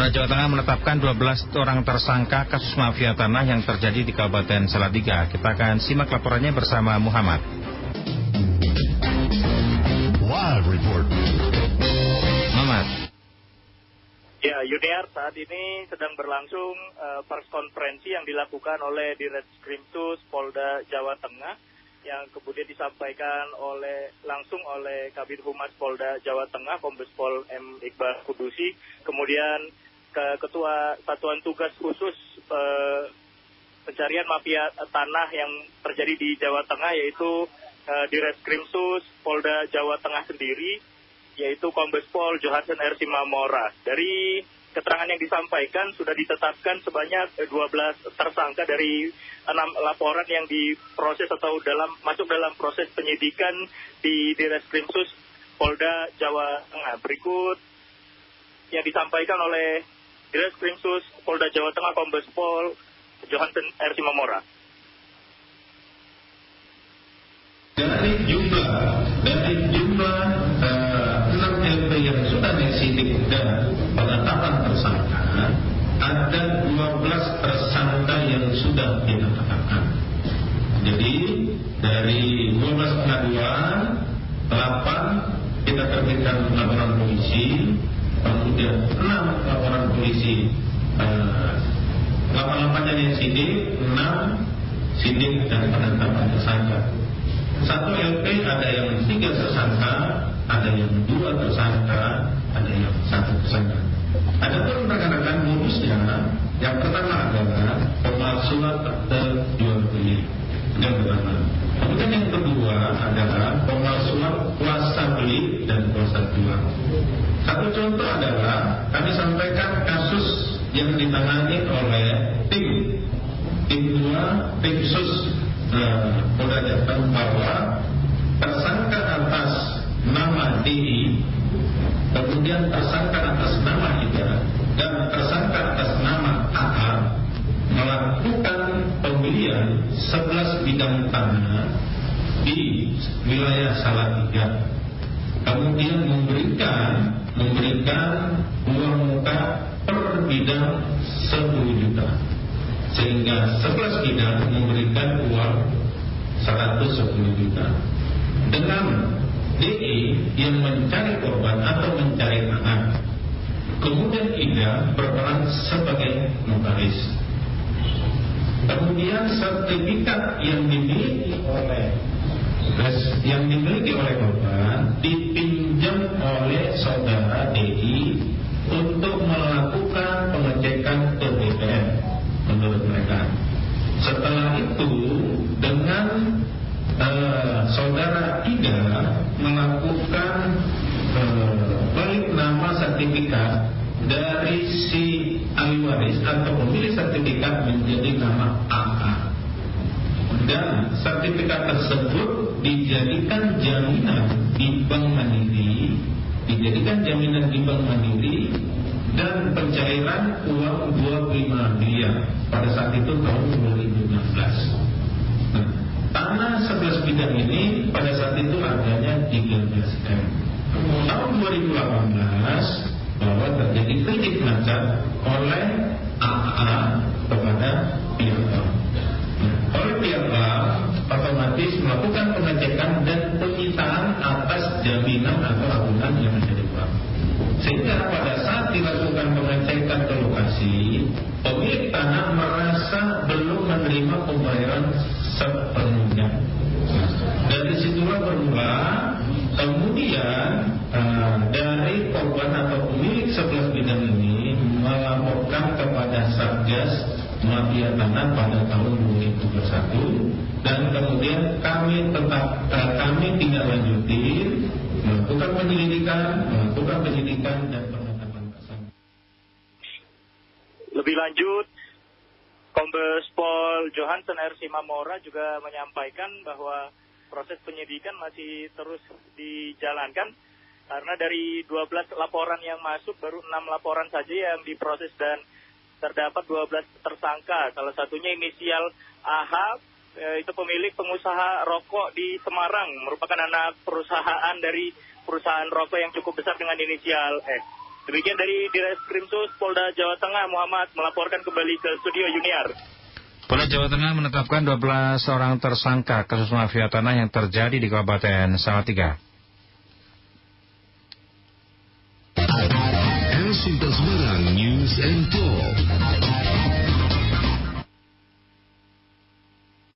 Polda Jawa Tengah menetapkan 12 orang tersangka kasus mafia tanah yang terjadi di Kabupaten Salatiga. Kita akan simak laporannya bersama Muhammad. Live report. Muhammad. Ya, Yuniar, saat ini sedang berlangsung pers konferensi yang dilakukan oleh Ditreskrimsus Polda Jawa Tengah yang kemudian disampaikan langsung oleh Kabid Humas Polda Jawa Tengah, Kombes Pol M. Iqbal Kudusi, kemudian Ketua Satuan Tugas Khusus Pencarian Mafia Tanah yang terjadi di Jawa Tengah, yaitu Ditreskrimsus Polda Jawa Tengah sendiri, yaitu Kombes Pol Johansen R. Simamora. Dari keterangan yang disampaikan sudah ditetapkan sebanyak 12 tersangka dari 6 laporan yang diproses atau masuk dalam proses penyidikan di Ditreskrimsus Polda Jawa Tengah. Berikut yang disampaikan oleh Ditreskrimsus Polda Jawa Tengah Kombes Pol Johansen R. Simamora. Dari jumlah 6 LP yang sudah disidik dan penetapan tersangka, ada 12 tersangka yang sudah ditetapkan. Jadi dari 12 pengaduan, 8 kita terbitkan laporan polisi, kemudian 6 laporan polisi, 8 yang sidik, 6 sidik dan penetapan tersangka. 1 LP ada yang 3 tersangka, ada yang 2 tersangka, ada yang 1 tersangka. Ada pun rekan-rekan modusnya, yang pertama adalah pemalsuan akte jual beli. Yang pertama. Kemudian yang kedua adalah pemalsuan kuasa beli dan kuasa jual. Satu contoh adalah kami sampaikan kasus yang ditangani oleh tim 2 tim sus Polda Jateng bahwa tersangka atas nama DI, kemudian tersangka atas nama Ida, dan tersangka atas nama AA melakukan pembelian 11 bidang tanah di wilayah Salatiga, kemudian memberikan uang muka per bidang 10 juta, sehingga 11 bidang memberikan uang 110 juta. Dengan DI yang mencari korban atau mencari anak, kemudian Ida berperan sebagai notaris. Kemudian sertifikat yang dimiliki oleh korban dipinjam oleh saudara DI untuk melakukan pengecekan ke BPN menurut mereka. Setelah itu dengan saudara Ida melakukan balik nama sertifikat dari si ahli waris atau pemilik sertifikat menjadi nama AA, dan sertifikat tersebut dijadikan jaminan di Bank Mandiri, dan pencairan uang 25 miliar pada saat itu tahun 2016. Nah, tanah 11 bidang ini pada saat itu harganya 13 M. Tahun 2018 bahwa terjadi kredit macet oleh AA kepada pihak bank. Oleh pihak bank otomatis melakukan pengecekan dan penyitaan atas jaminan atau agunan yang ada di bank. Sehingga pada saat dilakukan pengecekan ke lokasi, pemilik tanah merasa belum menerima pembayaran sepenuhnya. Dari situlah bermula kemudian dari korban atau pemilik 11 bidang ini melaporkan kepada Satgas Mafia Tanah pada tahun 2021, dan kemudian kami tindak lanjuti melakukan penyelidikan dan penetapan tersangka. Lebih lanjut, Kombes Pol Johansen R. Simamora juga menyampaikan bahwa proses penyidikan masih terus dijalankan karena dari 12 laporan yang masuk baru 6 laporan saja yang diproses dan terdapat 12 tersangka. Salah satunya inisial AH, itu pemilik pengusaha rokok di Semarang, merupakan anak perusahaan dari perusahaan rokok yang cukup besar dengan inisial S. Demikian dari Direskrimsus Polda Jawa Tengah, Muhammad melaporkan kembali ke studio Junior. Polda Jawa Tengah menetapkan 12 orang tersangka kasus mafia tanah yang terjadi di Kabupaten Salatiga.